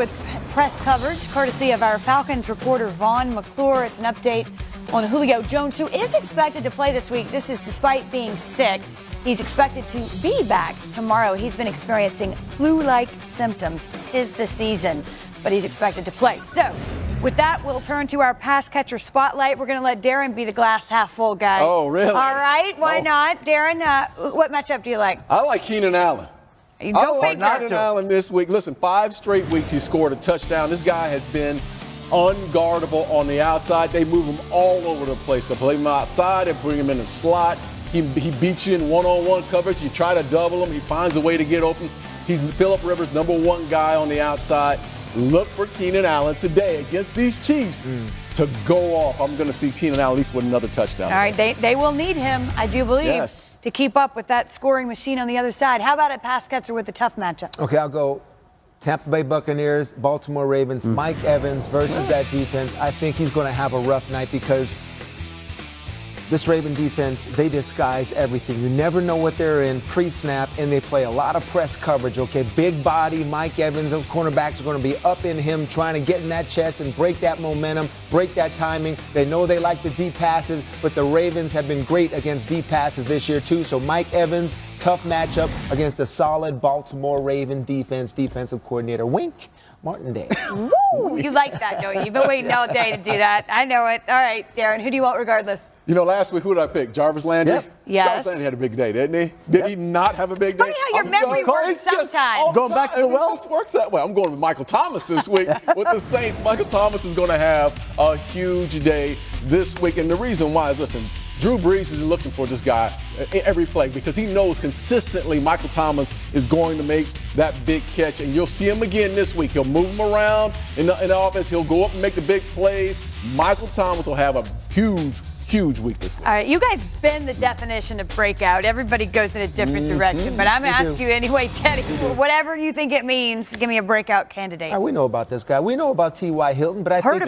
with press coverage, courtesy of our Falcons reporter Vaughn McClure. It's an update on Julio Jones, who is expected to play this week. This is despite being sick. He's expected to be back tomorrow. He's been experiencing flu-like symptoms. 'Tis the season, but he's expected to play. So, with that, we'll turn to our pass catcher spotlight. We're going to let Darren be the glass half full guy. Oh, really? All right, why not? Darren, what matchup do you like? I like Keenan Allen. You go figure. Keenan Allen this week. Listen, 5 straight weeks he scored a touchdown. This guy has been unguardable on the outside. They move him all over the place. They play him outside. They bring him in the slot. He beats you in one-on-one coverage. You try to double him. He finds a way to get open. He's Phillip Rivers' #1 guy on the outside. Look for Keenan Allen today against these Chiefs to go off. I'm going to see Keenan Allen at least with another touchdown. All right, they will need him, I do believe, to keep up with that scoring machine on the other side. How about a pass catcher with a tough matchup? Okay, I'll go Tampa Bay Buccaneers, Baltimore Ravens, Mike Evans versus that defense. I think he's going to have a rough night because this Raven defense, they disguise everything. You never know what they're in pre-snap, and they play a lot of press coverage, okay? Big body, Mike Evans, those cornerbacks are going to be up in him trying to get in that chest and break that momentum, break that timing. They know they like the deep passes, but the Ravens have been great against deep passes this year, too. So Mike Evans, tough matchup against a solid Baltimore Raven defensive coordinator. Wink. Martindale. Woo! You like that, don't you? You've been waiting all day to do that. I know it. All right, Darren, who do you want regardless? You know, last week, who did I pick? Jarvis Landry? Yep. Yes. Jarvis Landry had a big day, didn't he? Did he not have a big day? Funny how your memory works sometimes. Going back to the well? It just works that way. I'm going with Michael Thomas this week with the Saints. Michael Thomas is going to have a huge day this week. And the reason why is, listen, Drew Brees is looking for this guy every play because he knows consistently Michael Thomas is going to make that big catch. And you'll see him again this week. He'll move him around in the offense. He'll go up and make the big plays. Michael Thomas will have a huge week this week. All right, you guys been the definition of breakout. Everybody goes in a different direction, but I'm going to ask you anyway, Teddy, whatever you think it means, give me a breakout candidate. We know about this guy. We know about T.Y. Hilton, but I think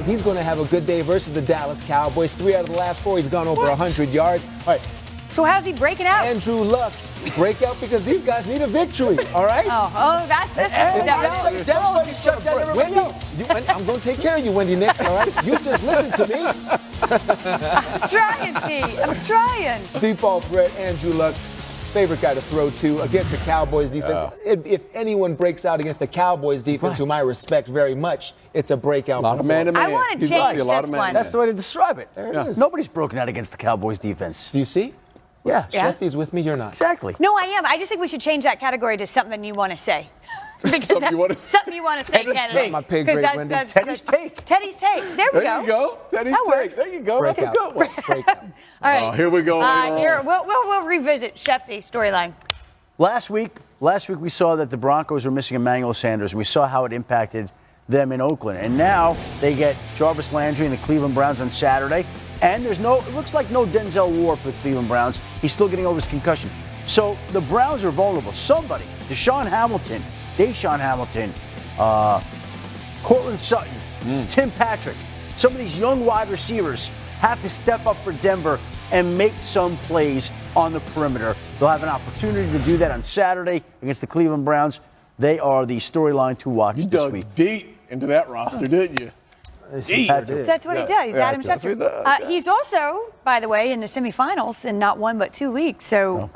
he's going to have a good day versus the Dallas Cowboys. 3 out of the last 4, he's gone over 100 yards. All right. So how's he breaking out? Andrew Luck, break out because these guys need a victory, all right? This is Everybody shut down everybody else. I'm going to take care of you, Wendy Nix, all right? You just listen to me. I'm trying, T. I'm trying. Deep ball threat, Andrew Luck's favorite guy to throw to against the Cowboys defense. If anyone breaks out against the Cowboys defense, whom I respect very much, it's a breakout. A lot of man-to-man. I want to change this one. That's the way to describe it. There it is. Nobody's broken out against the Cowboys defense. Do you see? Yeah. Shefty's with me, you're not. Exactly. No, I am. I just think we should change that category to something you want to say. Something you want to say, Kennedy. My pig grade, Wendy. Teddy's take. Teddy's take. There we go. There you go. Teddy's that take. works. There you go. Break That's out. a good one. Breakout. All right. Here we go. We'll revisit Shefty storyline. Last week we saw that the Broncos were missing Emmanuel Sanders, and we saw how it impacted them in Oakland. And now they get Jarvis Landry and the Cleveland Browns on Saturday. And it looks like no Denzel Ward for the Cleveland Browns. He's still getting over his concussion. So the Browns are vulnerable. Somebody, Deshaun Hamilton, Cortland Sutton, Tim Patrick, some of these young wide receivers have to step up for Denver and make some plays on the perimeter. They'll have an opportunity to do that on Saturday against the Cleveland Browns. They are the storyline to watch this week. You dug deep into that roster, didn't you? That's what he does. He's Adam Schefter. He's also, by the way, in the semifinals in not 1 but 2 leagues. So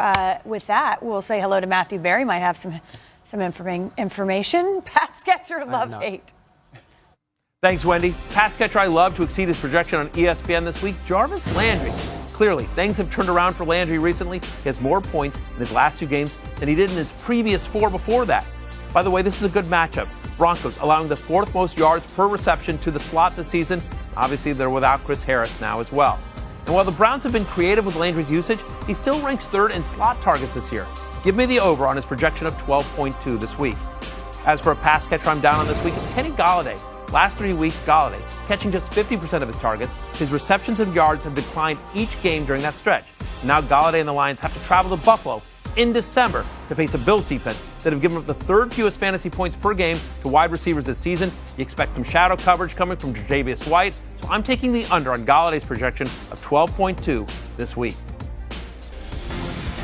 with that, we'll say hello to Matthew Berry. Might have some information. Pass catcher, love, hate. Thanks, Wendy. Pass catcher I love to exceed his projection on ESPN this week, Jarvis Landry. Clearly, things have turned around for Landry recently. He has more points in his last 2 games than he did in his previous 4 before that. By the way, this is a good matchup. Broncos allowing the 4th most yards per reception to the slot this season. Obviously, they're without Chris Harris now as well. And while the Browns have been creative with Landry's usage, he still ranks 3rd in slot targets this year. Give me the over on his projection of 12.2 this week. As for a pass catcher I'm down on this week, it's Kenny Golladay. Last 3 weeks, Golladay catching just 50% of his targets. His receptions and yards have declined each game during that stretch. Now Golladay and the Lions have to travel to Buffalo in December to face a Bills defense that have given up the 3rd fewest fantasy points per game to wide receivers this season. You expect some shadow coverage coming from Tre'Davious White, so I'm taking the under on Galladay's projection of 12.2 this week.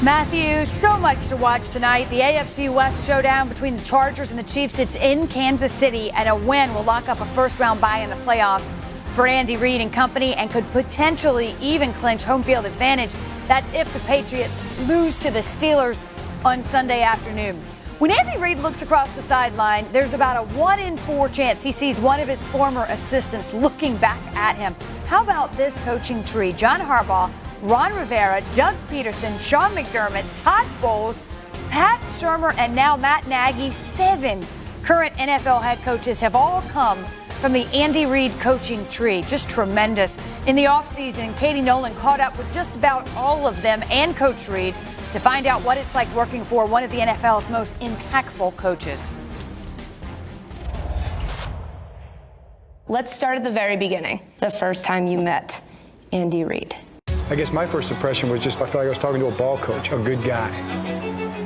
Matthew, so much to watch tonight. The AFC West showdown between the Chargers and the Chiefs. It's in Kansas City, and a win will lock up a first-round bye in the playoffs for Andy Reid and company and could potentially even clinch home field advantage. That's if the Patriots lose to the Steelers on Sunday afternoon. When Andy Reid looks across the sideline, there's about a 1 in 4 chance he sees one of his former assistants looking back at him. How about this coaching tree? John Harbaugh, Ron Rivera, Doug Peterson, Sean McDermott, Todd Bowles, Pat Shurmur, and now Matt Nagy. 7 current NFL head coaches have all come from the Andy Reid coaching tree. Just tremendous. In the offseason, Katie Nolan caught up with just about all of them and Coach Reid to find out what it's like working for one of the NFL's most impactful coaches. Let's start at the very beginning, the first time you met Andy Reid. I guess my first impression was just I felt like I was talking to a ball coach, a good guy.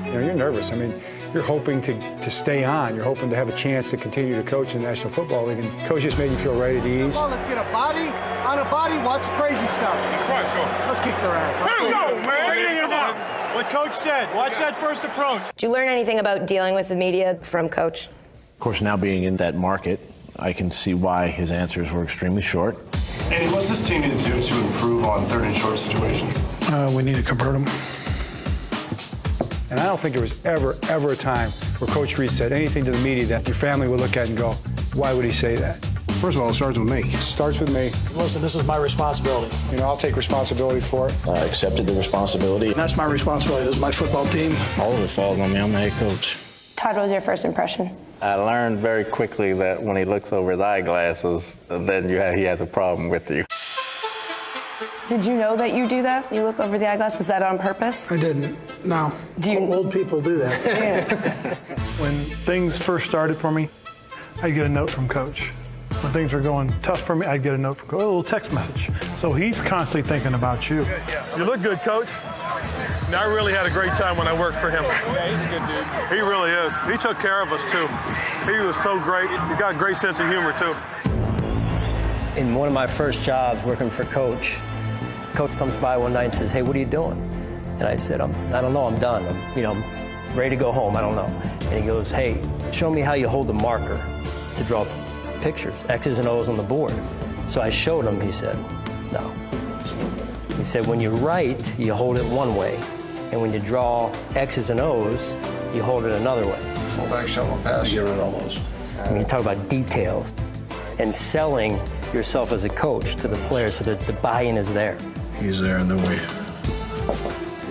You know, you're nervous. I mean, you're hoping to stay on. You're hoping to have a chance to continue to coach in the National Football League. And coach just made you feel right at ease. Come on, let's get a body on a body. Watch the crazy stuff. Let's go. Let's kick their ass. Here we go, man. Bring it up. What coach said. Watch that first approach. Did you learn anything about dealing with the media from Coach? Of course, now being in that market, I can see why his answers were extremely short. Andy, what's this team need to do to improve on third and short situations? We need to convert them. And I don't think there was ever a time where Coach Reid said anything to the media that your family would look at and go, why would he say that? First of all, it starts with me. It starts with me. Listen, this is my responsibility. You know, I'll take responsibility for it. I accepted the responsibility. That's my responsibility. This is my football team. All of it falls on me. I'm the head coach. Todd, what was your first impression? I learned very quickly that when he looks over his eyeglasses, then he has a problem with you. Did you know that you do that? You look over the eyeglass? Is that on purpose? I didn't. No. Old people do that. Yeah. When things first started for me, I'd get a note from Coach. When things were going tough for me, I'd get a note from Coach, a little text message. So he's constantly thinking about you. You look good, Coach. Now, I really had a great time when I worked for him. Yeah, he's a good dude. He really is. He took care of us, too. He was so great. He's got a great sense of humor, too. In one of my first jobs working for Coach comes by one night and says, hey, what are you doing? And I said, I don't know, I'm done. I'm ready to go home, I don't know. And he goes, hey, show me how you hold a marker to draw pictures, X's and O's on the board. So I showed him, he said, no. He said, when you write, you hold it one way. And when you draw X's and O's, you hold it another way. Full back, shovel, pass. Get rid of all those. I mean, you talk about details and selling yourself as a coach to the players so that the buy-in is there. He's there in the way.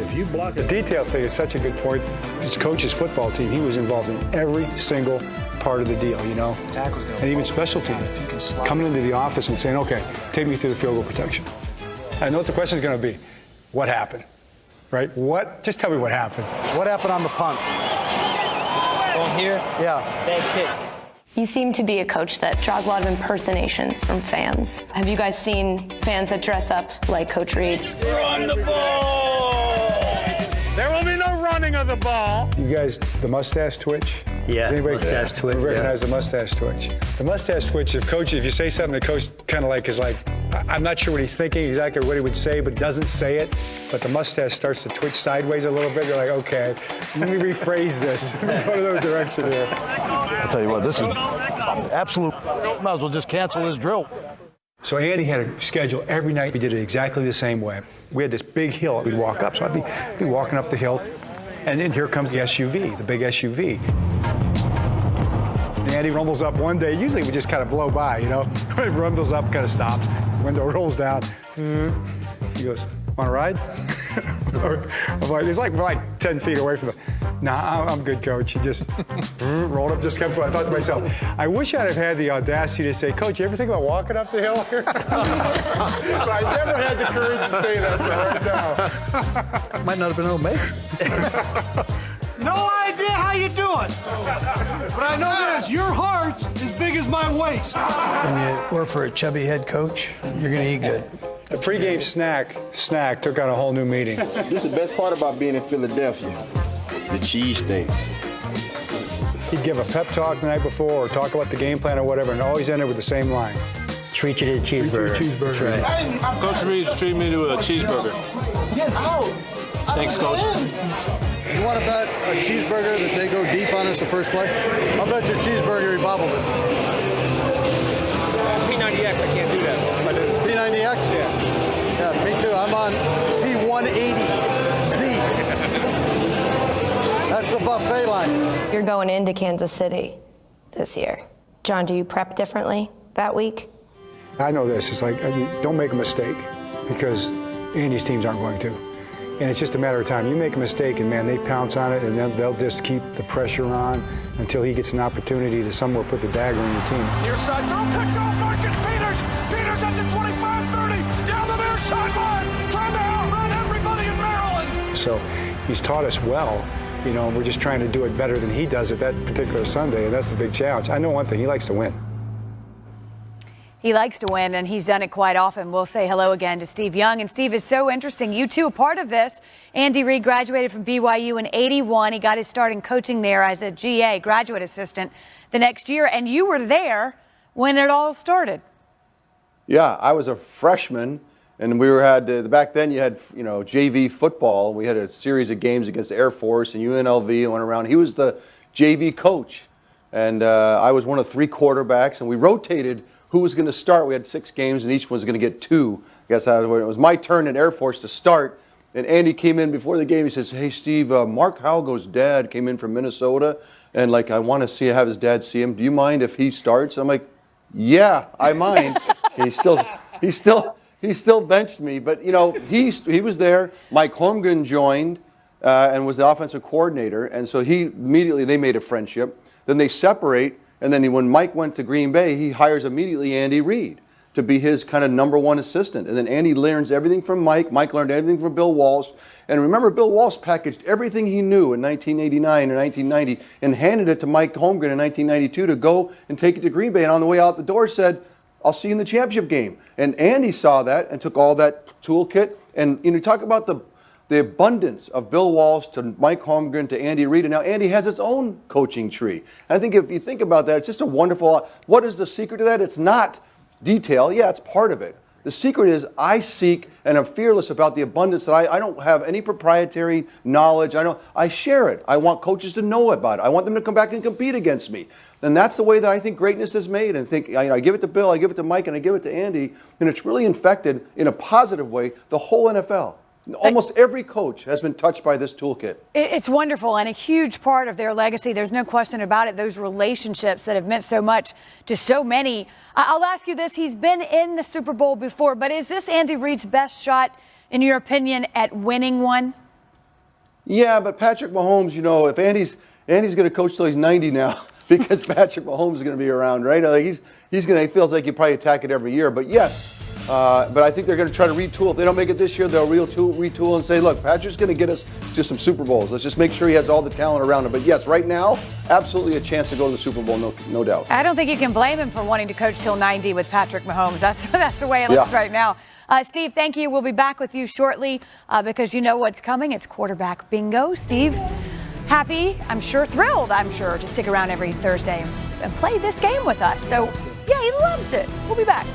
If you block The detail thing is such a good point. His coach's football team, he was involved in every single part of the deal, you know? And even special teams. Coming into the office and saying, okay, take me through the field goal protection. I know what the question is going to be. What happened? Right? What? Just tell me what happened. What happened on the punt? On here? Yeah. Bad kick. You seem to be a coach that draws a lot of impersonations from fans. Have you guys seen fans that dress up like Coach Reid? Run the ball! There will be no running of the ball. You guys, the mustache twitch? Yeah, Does anybody mustache twitch, recognize the mustache twitch? The mustache twitch, if you say something, the coach kind of like is like, I'm not sure what he's thinking exactly what he would say, but doesn't say it. But the mustache starts to twitch sideways a little bit. You're like, okay, let me rephrase this. Let me go to the direction here. I'll tell you what, this is absolute. Might as well just cancel this drill. So Andy had a schedule every night. We did it exactly the same way. We had this big hill we'd walk up. So I'd be walking up the hill, and then here comes the SUV, the big SUV. And Andy rumbles up one day. Usually we just kind of blow by, you know. When it rumbles up, kind of stops. Window rolls down. He goes, want to ride? I'm like, it's like we're like 10 feet away from the. Nah, I'm good, Coach. He just rolled up, just kept going. I thought to myself, I wish I'd have had the audacity to say, Coach, you ever think about walking up the hill here? But I never had the courage to say that, so right now. Might not have been able to make it. No idea how you do it. But I know this, your heart's as big as my waist. When you work for a chubby head coach, you're going to eat good. The pregame snack took on a whole new meaning. This is the best part about being in Philadelphia, the cheesesteak. He'd give a pep talk the night before or talk about the game plan or whatever, and always ended with the same line. Treat you to a cheeseburger. Treat you to a cheeseburger. That's right. Coach Reid treated me to a cheeseburger. Get out. Thanks, Coach. You want to bet a cheeseburger that they go deep on us the first play? I'll bet you a cheeseburger he bobbled it. P90X, I can't do that. P90X? Yeah, me too. I'm on P180Z. That's a buffet line. You're going into Kansas City this year. John, do you prep differently that week? I know this. It's like, don't make a mistake because Andy's teams aren't going to. And it's just a matter of time. You make a mistake and, man, they pounce on it and they'll just keep the pressure on until he gets an opportunity to somewhere put the dagger in your team. Near side throw, picked off Marcus Peters. Peters at the 25-30, down the near sideline, trying to outrun everybody in Maryland. So he's taught us well. You know, we're just trying to do it better than he does it that particular Sunday, and that's the big challenge. I know one thing, he likes to win. He likes to win, and he's done it quite often. We'll say hello again to Steve Young. And Steve, is so interesting. You too, a part of this. Andy Reid graduated from BYU in '81. He got his start in coaching there as a GA, graduate assistant, the next year. And you were there when it all started. Yeah, I was a freshman, and we back then you had, JV football. We had a series of games against the Air Force and UNLV and went around. He was the JV coach, and I was one of 3 quarterbacks, and we rotated who was going to start. We had 6 games, and each one was going to get 2. I guess it was my turn at Air Force to start, and Andy came in before the game. He says, "Hey, Steve, Mark Howgo's dad came in from Minnesota, and I want to have his dad see him. Do you mind if he starts?" I'm like, "Yeah, I mind." He still benched me, but he was there. Mike Holmgren joined and was the offensive coordinator, and so they made a friendship. Then they separate. And then when Mike went to Green Bay, he hires immediately Andy Reid to be his kind of #1 assistant. And then Andy learns everything from Mike. Mike learned everything from Bill Walsh. And remember, Bill Walsh packaged everything he knew in 1989 or 1990 and handed it to Mike Holmgren in 1992 to go and take it to Green Bay. And on the way out the door said, "I'll see you in the championship game." And Andy saw that and took all that toolkit. And talk about the abundance of Bill Walsh to Mike Holmgren to Andy Reid, and now Andy has its own coaching tree. And I think if you think about that, it's just a wonderful. What is the secret to that? It's not detail. Yeah, it's part of it. The secret is I seek and I'm fearless about the abundance that I don't have any proprietary knowledge. I share it. I want coaches to know about it. I want them to come back and compete against me. And that's the way that I think greatness is made. And I give it to Bill, I give it to Mike, and I give it to Andy, and it's really infected in a positive way the whole NFL. Almost every coach has been touched by this toolkit. It's wonderful and a huge part of their legacy. There's no question about it. Those relationships that have meant so much to so many. I'll ask you this. He's been in the Super Bowl before, but is this Andy Reid's best shot, in your opinion, at winning one? Yeah, but Patrick Mahomes, if Andy's going to coach till he's 90 now because Patrick Mahomes is going to be around, right? He feels like you probably attack it every year. But yes. But I think they're going to try to retool. If they don't make it this year, they'll retool and say, look, Patrick's going to get us to some Super Bowls. Let's just make sure he has all the talent around him. But yes, right now, absolutely a chance to go to the Super Bowl, no doubt. I don't think you can blame him for wanting to coach till 90 with Patrick Mahomes. That's the way it looks right now. Steve, thank you. We'll be back with you shortly because you know what's coming. It's quarterback bingo. Steve, happy, thrilled, to stick around every Thursday and play this game with us. So, yeah, he loves it. We'll be back.